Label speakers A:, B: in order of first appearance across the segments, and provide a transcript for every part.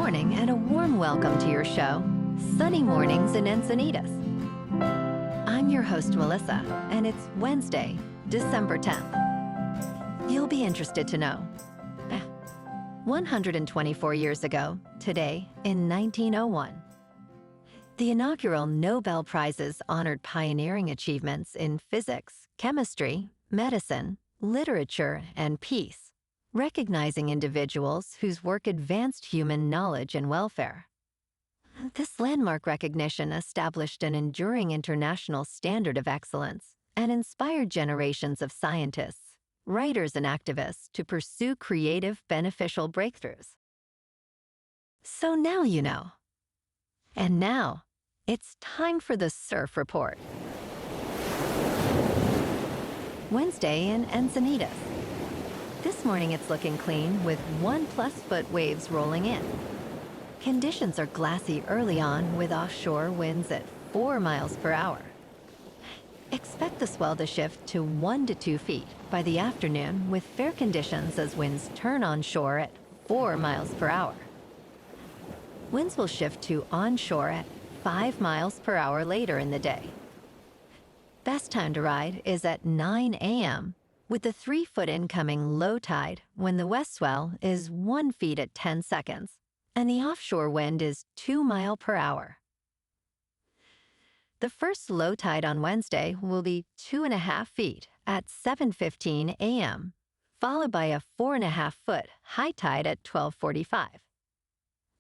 A: morning and a warm welcome to your show, Sunny Mornings in Encinitas. I'm your host, Melissa, and it's Wednesday, December 10th. You'll be interested to know. 124 years ago, today, in 1901, the inaugural Nobel Prizes honored pioneering achievements in physics, chemistry, medicine, literature, and peace, recognizing individuals whose work advanced human knowledge and welfare. This landmark recognition established an enduring international standard of excellence and inspired generations of scientists, writers, and activists to pursue creative, beneficial breakthroughs. So now you know. And now, it's time for the Surf Report. Wednesday in Encinitas. This morning it's looking clean with 1+ foot waves rolling in. Conditions are glassy early on with offshore winds at 4 miles per hour. Expect the swell to shift to 1 to 2 feet by the afternoon with fair conditions as winds turn onshore at 4 miles per hour. Winds will shift to onshore at 5 miles per hour later in the day. Best time to ride is at 9 a.m. with the 3-foot incoming low tide when the west swell is 1 foot at 10 seconds and the offshore wind is 2 miles per hour. The first low tide on Wednesday will be 2.5 feet at 7:15 a.m., followed by a 4.5-foot high tide at 12:45.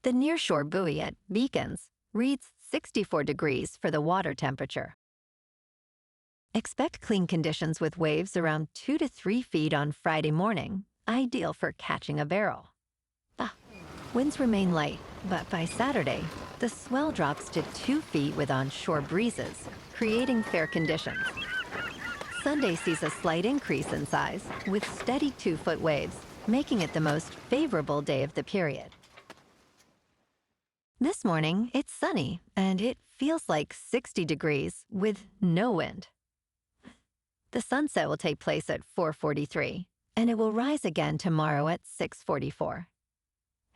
A: The nearshore buoy at Beacons reads 64 degrees for the water temperature. Expect clean conditions with waves around 2 to 3 feet on Friday morning, ideal for catching a barrel. Winds remain light, but by Saturday, the swell drops to 2 feet with onshore breezes, creating fair conditions. Sunday sees a slight increase in size, with steady 2-foot waves, making it the most favorable day of the period. This morning, it's sunny, and it feels like 60 degrees with no wind. The sunset will take place at 4:43, and it will rise again tomorrow at 6:44.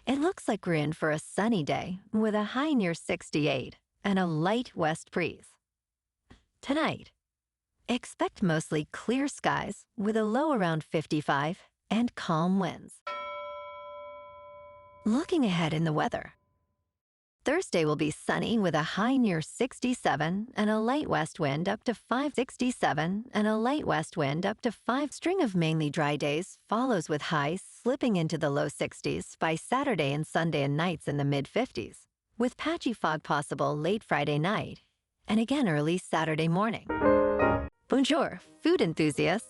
A: It looks like we're in for a sunny day with a high near 68 and a light west breeze. Tonight, expect mostly clear skies with a low around 55 and calm winds. Looking ahead in the weather. Thursday will be sunny with a high near 67 and a light west wind up to 567 and a light west wind up to 5. String of mainly dry days follows with highs slipping into the low 60s by Saturday and Sunday and nights in the mid-50s, with patchy fog possible late Friday night and again early Saturday morning. Bonjour, food enthusiasts.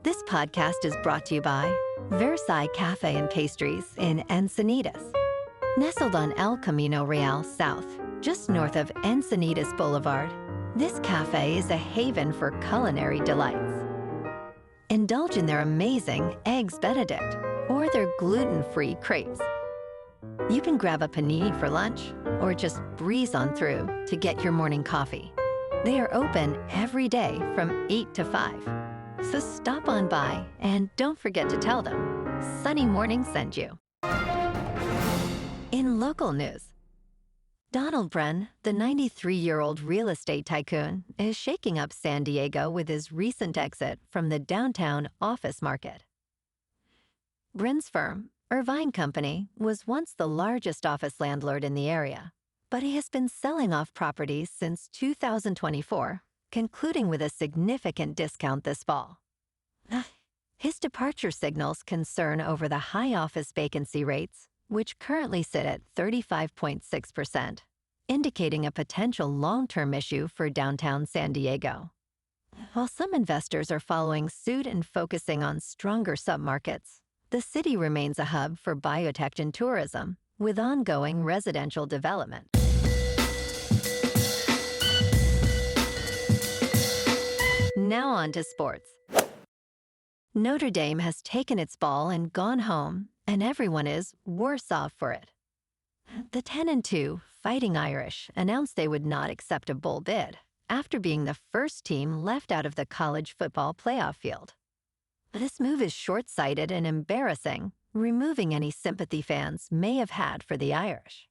A: This podcast is brought to you by Versailles Cafe and Pastries in Encinitas. Nestled on El Camino Real South, just north of Encinitas Boulevard, this cafe is a haven for culinary delights. Indulge in their amazing Eggs Benedict or their gluten-free crepes. You can grab a panini for lunch or just breeze on through to get your morning coffee. They are open every day from 8 to 5. So stop on by and don't forget to tell them Sunny Morning sent you. In local news, Donald Bren, the 93-year-old real estate tycoon, is shaking up San Diego with his recent exit from the downtown office market. Bren's firm, Irvine Company, was once the largest office landlord in the area, but he has been selling off properties since 2024, concluding with a significant discount this fall. His departure signals concern over the high office vacancy rates, which currently sit at 35.6%, indicating a potential long-term issue for downtown San Diego. While some investors are following suit and focusing on stronger submarkets, the city remains a hub for biotech and tourism, with ongoing residential development. Now on to sports. Notre Dame has taken its ball and gone home, and everyone is worse off for it. The 10-2 Fighting Irish announced they would not accept a bowl bid after being the first team left out of the college football playoff field. This move is short-sighted and embarrassing, removing any sympathy fans may have had for the Irish.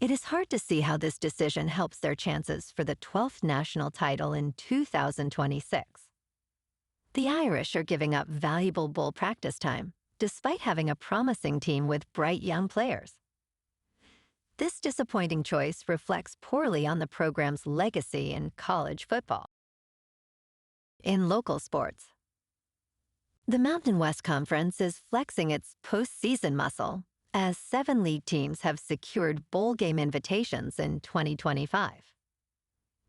A: It is hard to see how this decision helps their chances for the 12th national title in 2026. The Irish are giving up valuable bull practice time, despite having a promising team with bright young players. This disappointing choice reflects poorly on the program's legacy in college football. In local sports, the Mountain West Conference is flexing its postseason muscle as 7 league teams have secured bowl game invitations in 2025.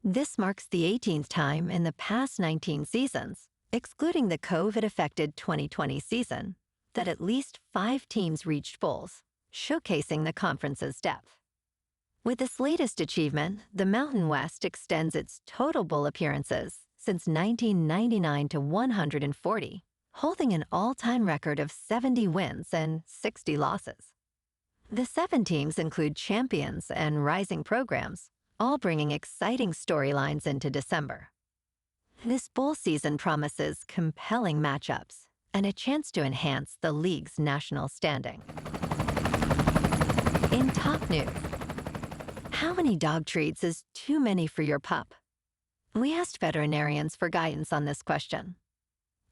A: This marks the 18th time in the past 19 seasons, excluding the COVID-affected 2020 season, that at least 5 teams reached bowls, showcasing the conference's depth. With this latest achievement, the Mountain West extends its total bowl appearances since 1999 to 140, holding an all-time record of 70 wins and 60 losses. The 7 teams include champions and rising programs, all bringing exciting storylines into December. This bowl season promises compelling matchups and a chance to enhance the league's national standing. In top news, how many dog treats is too many for your pup? We asked veterinarians for guidance on this question.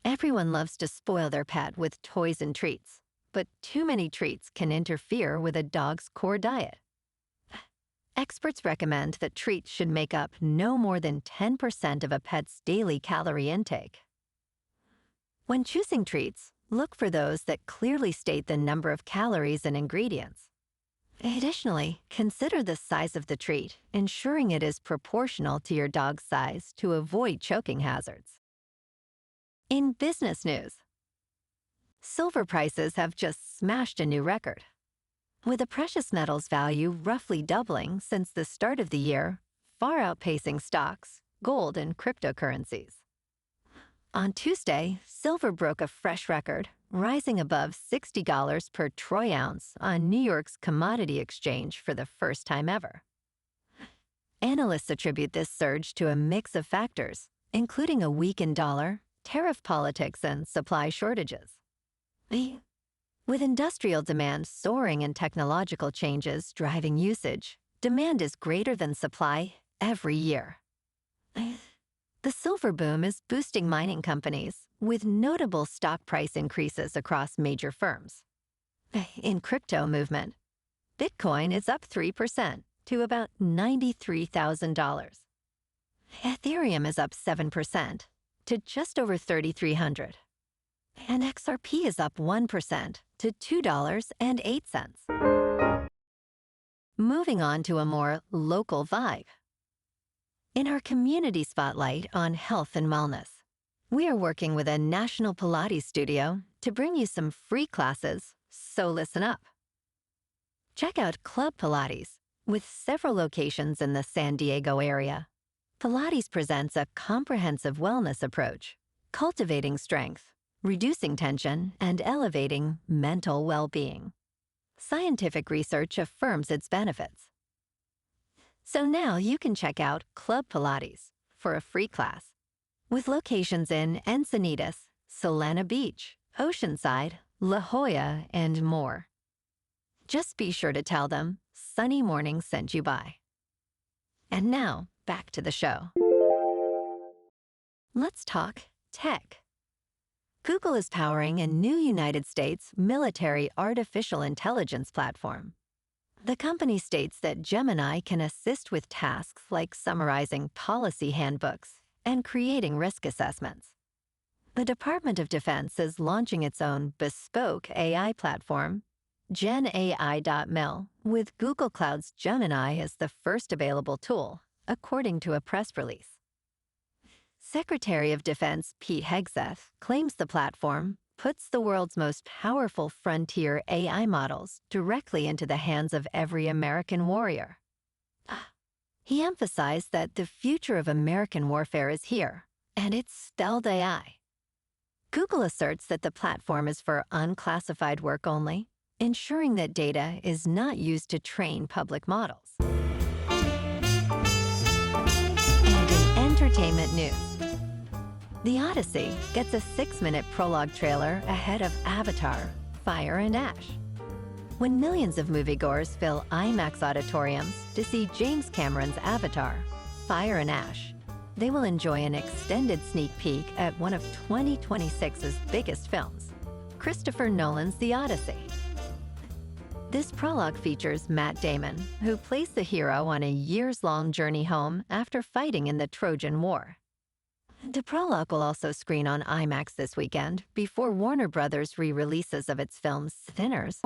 A: Everyone loves to spoil their pet with toys and treats, but too many treats can interfere with a dog's core diet. Experts recommend that treats should make up no more than 10% of a pet's daily calorie intake. When choosing treats, look for those that clearly state the number of calories and ingredients. Additionally, consider the size of the treat, ensuring it is proportional to your dog's size to avoid choking hazards. In business news, silver prices have just smashed a new record. With the precious metals value roughly doubling since the start of the year, far outpacing stocks, gold, and cryptocurrencies. On Tuesday, silver broke a fresh record, rising above $60 per troy ounce on New York's commodity exchange for the first time ever. Analysts attribute this surge to a mix of factors, including a weakened dollar, tariff politics, and supply shortages. With industrial demand soaring and technological changes driving usage, demand is greater than supply every year. The silver boom is boosting mining companies, with notable stock price increases across major firms. In crypto movement, Bitcoin is up 3% to about $93,000. Ethereum is up 7% to just over $3,300. And XRP is up 1% to $2.08. Moving on to a more local vibe. In our community spotlight on health and wellness, we are working with a national Pilates studio to bring you some free classes, so listen up. Check out Club Pilates, with several locations in the San Diego area. Pilates presents a comprehensive wellness approach, cultivating strength, reducing tension, and elevating mental well-being. Scientific research affirms its benefits. So now you can check out Club Pilates for a free class, with locations in Encinitas, Solana Beach, Oceanside, La Jolla, and more. Just be sure to tell them Sunny Morning sent you by. And now, back to the show. Let's talk tech. Google is powering a new United States military artificial intelligence platform. The company states that Gemini can assist with tasks like summarizing policy handbooks and creating risk assessments. The Department of Defense is launching its own bespoke AI platform, GenAI.mil, with Google Cloud's Gemini as the first available tool, according to a press release. Secretary of Defense Pete Hegseth claims the platform puts the world's most powerful frontier AI models directly into the hands of every American warrior. He emphasized that the future of American warfare is here, and it's spelled AI. Google asserts that the platform is for unclassified work only, ensuring that data is not used to train public models. And in entertainment news, The Odyssey gets a 6-minute prologue trailer ahead of Avatar: Fire and Ash. When millions of moviegoers fill IMAX auditoriums to see James Cameron's Avatar, Fire and Ash, they will enjoy an extended sneak peek at one of 2026's biggest films, Christopher Nolan's The Odyssey. This prologue features Matt Damon, who plays the hero on a years-long journey home after fighting in the Trojan War. The prologue will also screen on IMAX this weekend before Warner Brothers re-releases of its films Sinners.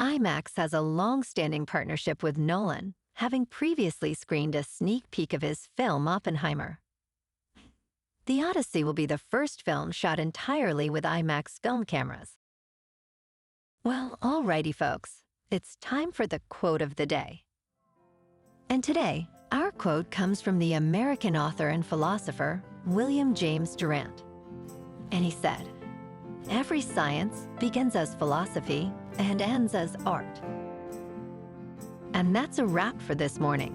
A: IMAX has a long-standing partnership with Nolan, having previously screened a sneak peek of his film Oppenheimer. The Odyssey will be the first film shot entirely with IMAX film cameras. Well, alrighty folks, it's time for the quote of the day. And today, our quote comes from the American author and philosopher, William James Durant. And he said, "Every science begins as philosophy and ends as art." And that's a wrap for this morning.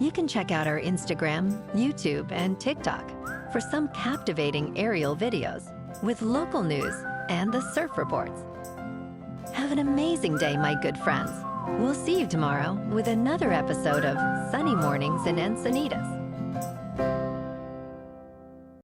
A: You can check out our Instagram, YouTube, and TikTok for some captivating aerial videos with local news and the surf reports. Have an amazing day, my good friends. We'll see you tomorrow with another episode of Sunny Mornings in Encinitas.